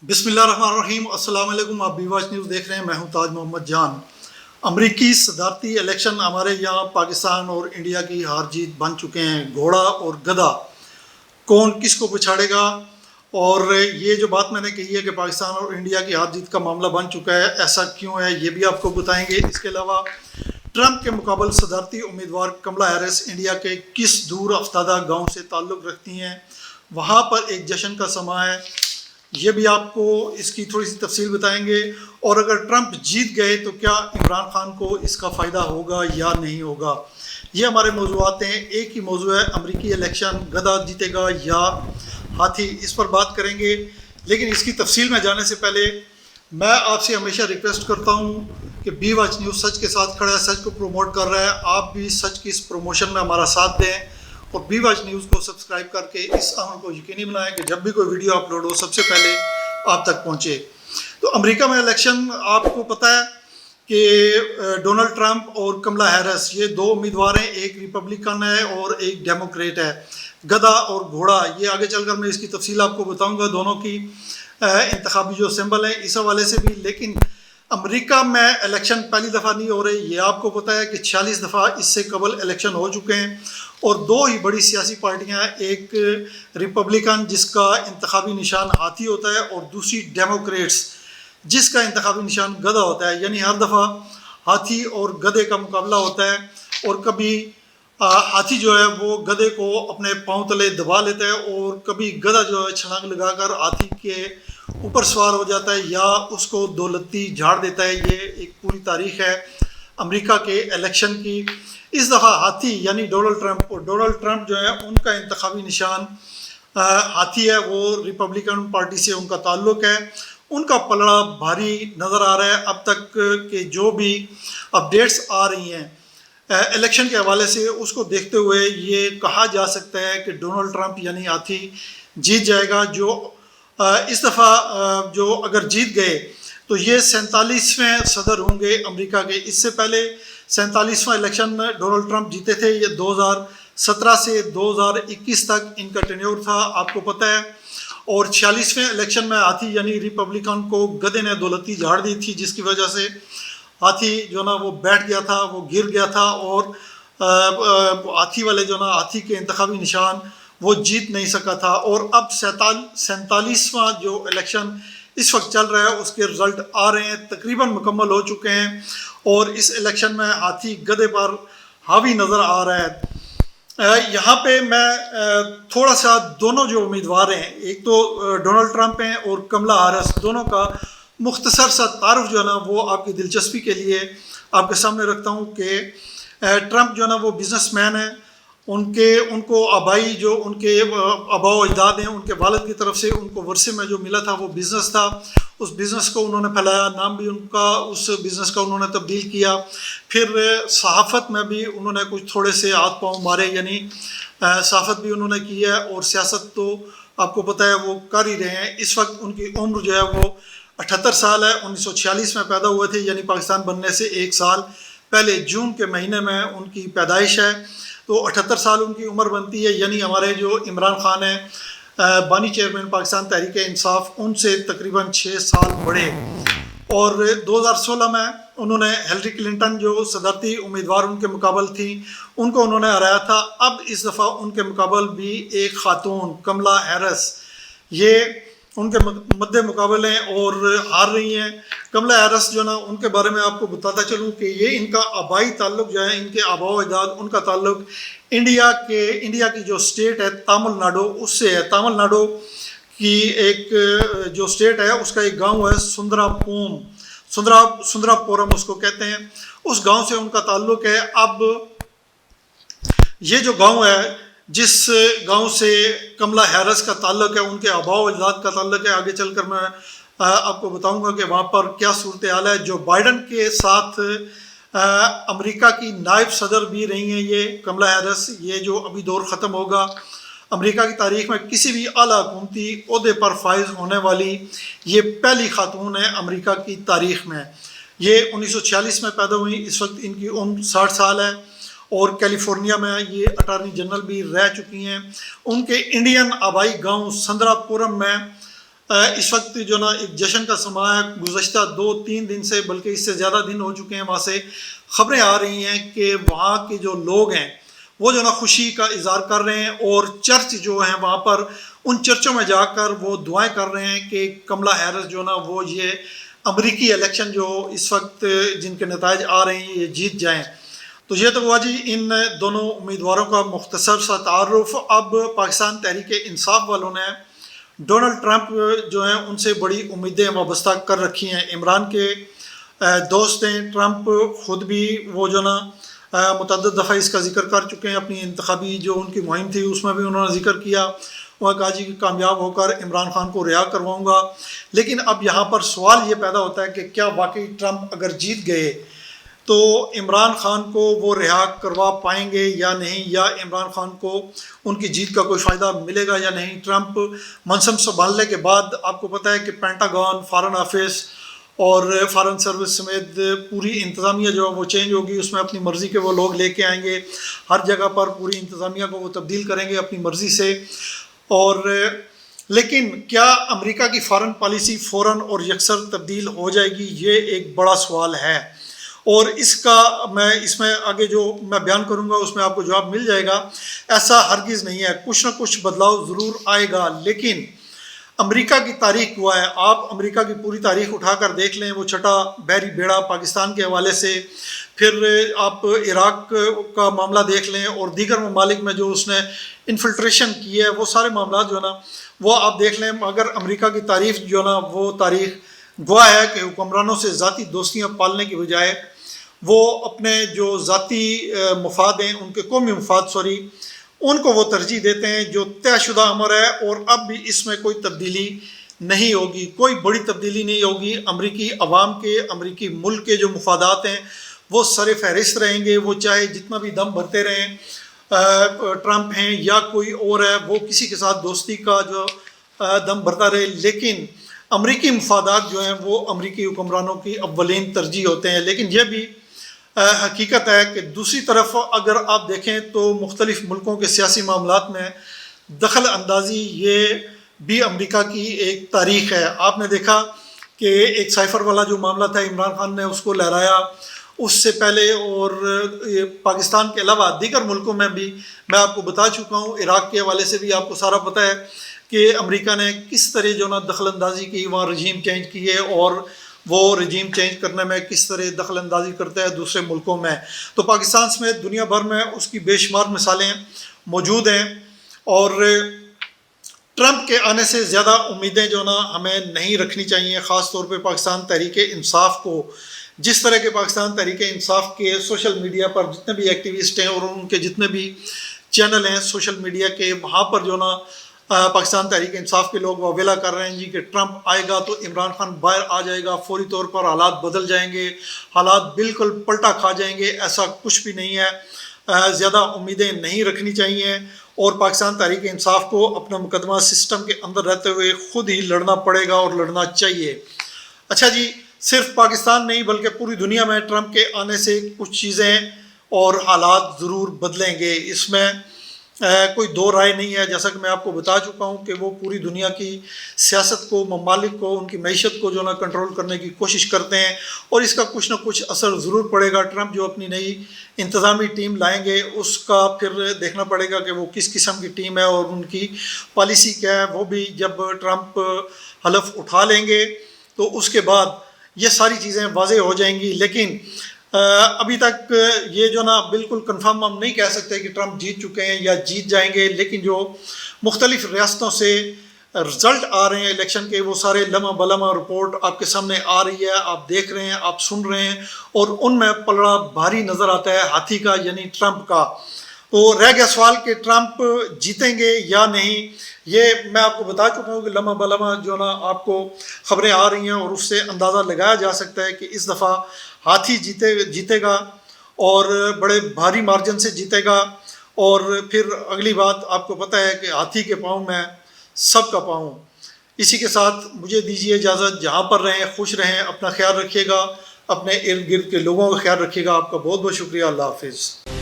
بسم اللہ الرحمن الرحیم۔ السلام علیکم، آپ بی واچ نیوز دیکھ رہے ہیں۔ میں ہوں تاج محمد جان۔ امریکی صدارتی الیکشن ہمارے یہاں پاکستان اور انڈیا کی ہار جیت بن چکے ہیں۔ گھوڑا اور گدھا کون کس کو پچھاڑے گا، اور یہ جو بات میں نے کہی ہے کہ پاکستان اور انڈیا کی ہار جیت کا معاملہ بن چکا ہے، ایسا کیوں ہے یہ بھی آپ کو بتائیں گے۔ اس کے علاوہ ٹرمپ کے مقابل صدارتی امیدوار کملا ہیرس انڈیا کے کس دور افتادہ گاؤں سے تعلق رکھتی ہیں، وہاں پر ایک جشن کا سماں ہے، یہ بھی آپ کو اس کی تھوڑی سی تفصیل بتائیں گے۔ اور اگر ٹرمپ جیت گئے تو کیا عمران خان کو اس کا فائدہ ہوگا یا نہیں ہوگا، یہ ہمارے موضوعات ہیں۔ ایک ہی موضوع ہے، امریکی الیکشن گدھا جیتے گا یا ہاتھی، اس پر بات کریں گے۔ لیکن اس کی تفصیل میں جانے سے پہلے میں آپ سے ہمیشہ ریکویسٹ کرتا ہوں کہ بی واچ نیوز سچ کے ساتھ کھڑا ہے، سچ کو پروموٹ کر رہا ہے، آپ بھی سچ کی اس پروموشن میں ہمارا ساتھ دیں اور بی واچ نیوز کو سبسکرائب کر کے اس عمل کو یقینی بنائیں کہ جب بھی کوئی ویڈیو اپلوڈ ہو سب سے پہلے آپ تک پہنچے۔ تو امریکہ میں الیکشن آپ کو پتہ ہے کہ ڈونلڈ ٹرمپ اور کملا ہیرس یہ دو امیدوار ہیں، ایک ریپبلکن ہے اور ایک ڈیموکریٹ ہے۔ گدھا اور گھوڑا یہ آگے چل کر میں اس کی تفصیل آپ کو بتاؤں گا، دونوں کی انتخابی جو سمبل ہیں اس حوالے سے بھی۔ لیکن امریکہ میں الیکشن پہلی دفعہ نہیں ہو رہی، یہ آپ کو پتہ ہے کہ 46 دفعہ اس سے قبل الیکشن ہو چکے ہیں، اور دو ہی بڑی سیاسی پارٹیاں ہیں، ایک ریپبلکن جس کا انتخابی نشان ہاتھی ہوتا ہے اور دوسری ڈیموکریٹس جس کا انتخابی نشان گدھا ہوتا ہے۔ یعنی ہر دفعہ ہاتھی اور گدھے کا مقابلہ ہوتا ہے، اور کبھی ہاتھی جو ہے وہ گدھے کو اپنے پاؤں تلے دبا لیتا ہے، اور کبھی گدھا جو ہے چھلانگ لگا کر ہاتھی کے اوپر سوار ہو جاتا ہے یا اس کو دو لتی جھاڑ دیتا ہے۔ یہ ایک پوری تاریخ ہے امریکہ کے الیکشن کی۔ اس دفعہ ہاتھی یعنی ڈونلڈ ٹرمپ جو ہے ان کا انتخابی نشان ہاتھی ہے، وہ ریپبلکن پارٹی سے ان کا تعلق ہے۔ ان کا پلڑا بھاری نظر آ رہا ہے اب تک کہ جو بھی اپڈیٹس آ رہی ہیں الیکشن کے حوالے سے، اس کو دیکھتے ہوئے یہ کہا جا سکتا ہے کہ ڈونلڈ ٹرمپ یعنی ہاتھی جیت جائے گا۔ جو اس دفعہ جو اگر جیت گئے تو یہ 47ویں صدر ہوں گے امریکہ کے۔ اس سے پہلے 47واں الیکشن ڈونلڈ ٹرمپ جیتے تھے، یہ 2017 سے 2021 تک ان کا ٹینیور تھا، آپ کو پتہ ہے۔ اور 46ویں الیکشن میں ہاتھی یعنی ریپبلکن کو گدھے نے دولتی جھاڑ دی تھی، جس کی وجہ سے ہاتھی جو نا وہ بیٹھ گیا تھا، وہ گر گیا تھا، اور ہاتھی والے جو نا ہاتھی کے انتخابی نشان وہ جیت نہیں سکا تھا۔ اور اب 47واں جو الیکشن اس وقت چل رہا ہے اس کے رزلٹ آ رہے ہیں، تقریباً مکمل ہو چکے ہیں، اور اس الیکشن میں ہاتھی گدھے پر حاوی نظر آ رہا ہے۔ یہاں پہ میں تھوڑا سا دونوں جو امیدوار ہیں، ایک تو ڈونلڈ ٹرمپ ہیں اور کملا ہیرس، دونوں کا مختصر سا تعارف جو ہے نا وہ آپ کی دلچسپی کے لیے آپ کے سامنے رکھتا ہوں کہ ٹرمپ جو ہے نا وہ بزنس مین ہے، ان کو آبائی جو ان کے آبا و اجداد ہیں، ان کے والد کی طرف سے ان کو ورثے میں جو ملا تھا وہ بزنس تھا، اس بزنس کو انہوں نے پھیلایا، نام بھی ان کا اس بزنس کا انہوں نے تبدیل کیا۔ پھر صحافت میں بھی انہوں نے کچھ تھوڑے سے ہاتھ پاؤں مارے، یعنی صحافت بھی انہوں نے کی ہے، اور سیاست تو آپ کو پتہ ہے وہ کر ہی رہے ہیں۔ اس وقت ان کی عمر جو ہے وہ 78 سال ہے، 1946 میں پیدا ہوئے تھے، یعنی پاکستان بننے سے ایک سال پہلے جون کے مہینے میں ان کی پیدائش ہے، تو 78 سال ان کی عمر بنتی ہے۔ یعنی ہمارے جو عمران خان ہیں بانی چیئرمین پاکستان تحریک انصاف، ان سے تقریباً 6 سال بڑے۔ اور 2016 میں انہوں نے ہیلری کلنٹن جو صدارتی امیدوار ان کے مقابل تھیں، ان کو انہوں نے ہرایا تھا۔ اب اس دفعہ ان کے مقابل بھی ایک خاتون کملا ہیرس یہ ان کے مد مقابل ہیں اور ہار رہی ہیں۔ کملا ہیرس جو نا ان کے بارے میں آپ کو بتاتا چلوں کہ یہ ان کا آبائی تعلق جو ہے، ان کے آبا و اجداد، ان کا تعلق انڈیا کی جو اسٹیٹ ہے تامل ناڈو، اس سے ہے۔ تامل ناڈو کی ایک جو اسٹیٹ ہے اس کا ایک گاؤں ہے سندرا پورم اس کو کہتے ہیں، اس گاؤں سے ان کا تعلق ہے۔ اب یہ جو گاؤں ہے، جس گاؤں سے کملا ہیرس کا تعلق ہے، ان کے آبا و اجداد کا تعلق ہے، آگے چل کر میں آپ کو بتاؤں گا کہ وہاں پر کیا صورتحال ہے۔ جو بائیڈن کے ساتھ امریکہ کی نائب صدر بھی رہی ہیں یہ کملا ہیرس، یہ جو ابھی دور ختم ہوگا امریکہ کی تاریخ میں کسی بھی اعلیٰ حکومتی عہدے پر فائز ہونے والی یہ پہلی خاتون ہے امریکہ کی تاریخ میں۔ یہ 1946 میں پیدا ہوئی، اس وقت ان کی عمر 60 سال ہے، اور کیلیفورنیا میں یہ اٹارنی جنرل بھی رہ چکی ہیں۔ ان کے انڈین آبائی گاؤں سندرا پورم میں اس وقت جو نا ایک جشن کا سما ہے، گزشتہ 2-3 دن سے بلکہ اس سے زیادہ دن ہو چکے ہیں، وہاں سے خبریں آ رہی ہیں کہ وہاں کے جو لوگ ہیں وہ جو نا خوشی کا اظہار کر رہے ہیں، اور چرچ جو ہیں وہاں پر ان چرچوں میں جا کر وہ دعائیں کر رہے ہیں کہ کملا ہیرس جو نا وہ یہ امریکی الیکشن جو اس وقت جن کے نتائج آ رہے ہیں یہ جیت جائیں۔ تو یہ تو ہوا جی ان دونوں امیدواروں کا مختصر سا تعارف۔ اب پاکستان تحریک انصاف والوں نے ڈونلڈ ٹرمپ جو ہیں ان سے بڑی امیدیں وابستہ کر رکھی ہیں۔ عمران کے دوست ہیں ٹرمپ، خود بھی وہ جو نا متعدد دفعہ اس کا ذکر کر چکے ہیں، اپنی انتخابی جو ان کی مہم تھی اس میں بھی انہوں نے ذکر کیا، وہ کہا جی کہ کامیاب ہو کر عمران خان کو رہا کرواؤں گا۔ لیکن اب یہاں پر سوال یہ پیدا ہوتا ہے کہ کیا واقعی ٹرمپ اگر جیت گئے تو عمران خان کو وہ رہا کروا پائیں گے یا نہیں، یا عمران خان کو ان کی جیت کا کوئی فائدہ ملے گا یا نہیں۔ ٹرمپ منصب سنبھالنے کے بعد آپ کو پتہ ہے کہ پینٹاگون، فارن آفس اور فارن سروس سمیت پوری انتظامیہ جو ہے وہ چینج ہوگی، اس میں اپنی مرضی کے وہ لوگ لے کے آئیں گے، ہر جگہ پر پوری انتظامیہ کو وہ تبدیل کریں گے اپنی مرضی سے۔ اور لیکن کیا امریکہ کی فارن پالیسی فوراً اور یکسر تبدیل ہو جائے گی، یہ ایک بڑا سوال ہے، اور اس کا اس میں آگے جو میں بیان کروں گا اس میں آپ کو جواب مل جائے گا۔ ایسا ہرگز نہیں ہے، کچھ نہ کچھ بدلاؤ ضرور آئے گا، لیکن امریکہ کی تاریخ ہوا ہے، آپ امریکہ کی پوری تاریخ اٹھا کر دیکھ لیں، وہ چھٹا بحری بیڑا پاکستان کے حوالے سے، پھر آپ عراق کا معاملہ دیکھ لیں اور دیگر ممالک میں جو اس نے انفلٹریشن کی ہے، وہ سارے معاملات جو ہے نا وہ آپ دیکھ لیں۔ مگر امریکہ کی تاریخ جو ہے نا وہ تاریخ گواہ ہے کہ حکمرانوں سے ذاتی دوستیاں پالنے کی بجائے وہ اپنے جو ذاتی مفاد ہیں، ان کے قومی مفاد ان کو وہ ترجیح دیتے ہیں، جو طے شدہ امر ہے، اور اب بھی اس میں کوئی تبدیلی نہیں ہوگی، کوئی بڑی تبدیلی نہیں ہوگی۔ امریکی عوام کے، امریکی ملک کے جو مفادات ہیں وہ سر فہرست رہیں گے، وہ چاہے جتنا بھی دم بھرتے رہیں، ٹرمپ ہیں یا کوئی اور ہے، وہ کسی کے ساتھ دوستی کا جو دم بھرتا رہے، لیکن امریکی مفادات جو ہیں وہ امریکی حکمرانوں کی اولین ترجیح ہوتے ہیں۔ لیکن یہ بھی حقیقت ہے کہ دوسری طرف اگر آپ دیکھیں تو مختلف ملکوں کے سیاسی معاملات میں دخل اندازی یہ بھی امریکہ کی ایک تاریخ ہے۔ آپ نے دیکھا کہ ایک سائفر والا جو معاملہ تھا، عمران خان نے اس کو لہرایا، اس سے پہلے اور پاکستان کے علاوہ دیگر ملکوں میں بھی میں آپ کو بتا چکا ہوں، عراق کے حوالے سے بھی آپ کو سارا پتہ ہے کہ امریکہ نے کس طرح جو نا دخل اندازی کی، وہاں رجیم چینج کی ہے، اور وہ رجیم چینج کرنے میں کس طرح دخل اندازی کرتا ہے دوسرے ملکوں میں۔ تو پاکستان سمیت دنیا بھر میں اس کی بے شمار مثالیں موجود ہیں، اور ٹرمپ کے آنے سے زیادہ امیدیں جو نا ہمیں نہیں رکھنی چاہیے، خاص طور پہ پاکستان تحریک انصاف کو۔ جس طرح کے پاکستان تحریک انصاف کے سوشل میڈیا پر جتنے بھی ایکٹیوسٹ ہیں اور ان کے جتنے بھی چینل ہیں سوشل میڈیا کے، وہاں پر جو نا پاکستان تحریک انصاف کے لوگ واویلا کر رہے ہیں جی کہ ٹرمپ آئے گا تو عمران خان باہر آ جائے گا، فوری طور پر حالات بدل جائیں گے، حالات بالکل پلٹا کھا جائیں گے۔ ایسا کچھ بھی نہیں ہے، زیادہ امیدیں نہیں رکھنی چاہیے، اور پاکستان تحریک انصاف کو اپنا مقدمہ سسٹم کے اندر رہتے ہوئے خود ہی لڑنا پڑے گا اور لڑنا چاہیے۔ اچھا جی، صرف پاکستان نہیں بلکہ پوری دنیا میں ٹرمپ کے آنے سے کچھ چیزیں اور حالات ضرور بدلیں گے، اس میں کوئی دو رائے نہیں ہے۔ جیسا کہ میں آپ کو بتا چکا ہوں کہ وہ پوری دنیا کی سیاست کو، ممالک کو، ان کی معیشت کو جو نا کنٹرول کرنے کی کوشش کرتے ہیں، اور اس کا کچھ نہ کچھ اثر ضرور پڑے گا۔ ٹرمپ جو اپنی نئی انتظامی ٹیم لائیں گے اس کا پھر دیکھنا پڑے گا کہ وہ کس قسم کی ٹیم ہے اور ان کی پالیسی کیا ہے، وہ بھی جب ٹرمپ حلف اٹھا لیں گے تو اس کے بعد یہ ساری چیزیں واضح ہو جائیں گی۔ لیکن ابھی تک یہ جو نا بالکل کنفرم ہم نہیں کہہ سکتے کہ ٹرمپ جیت چکے ہیں یا جیت جائیں گے، لیکن جو مختلف ریاستوں سے رزلٹ آ رہے ہیں الیکشن کے، وہ سارے لمحہ بلمحہ رپورٹ آپ کے سامنے آ رہی ہے، آپ دیکھ رہے ہیں، آپ سن رہے ہیں، اور ان میں پلڑا بھاری نظر آتا ہے ہاتھی کا، یعنی ٹرمپ کا۔ تو رہ گیا سوال کہ ٹرمپ جیتیں گے یا نہیں۔ یہ میں آپ کو بتا چکا ہوں کہ لمحہ بلمحہ جو نا آپ کو خبریں آ رہی ہیں، اور اس سے اندازہ لگایا جا سکتا ہے کہ اس دفعہ ہاتھی جیتے گا، اور بڑے بھاری مارجن سے جیتے گا۔ اور پھر اگلی بات آپ کو پتہ ہے کہ ہاتھی کے پاؤں میں سب کا پاؤں۔ اسی کے ساتھ مجھے دیجیے اجازت، جہاں پر رہیں خوش رہیں، اپنا خیال رکھیے گا، اپنے ارد گرد کے لوگوں کا خیال رکھیے گا۔ آپ کا بہت بہت شکریہ، اللہ حافظ۔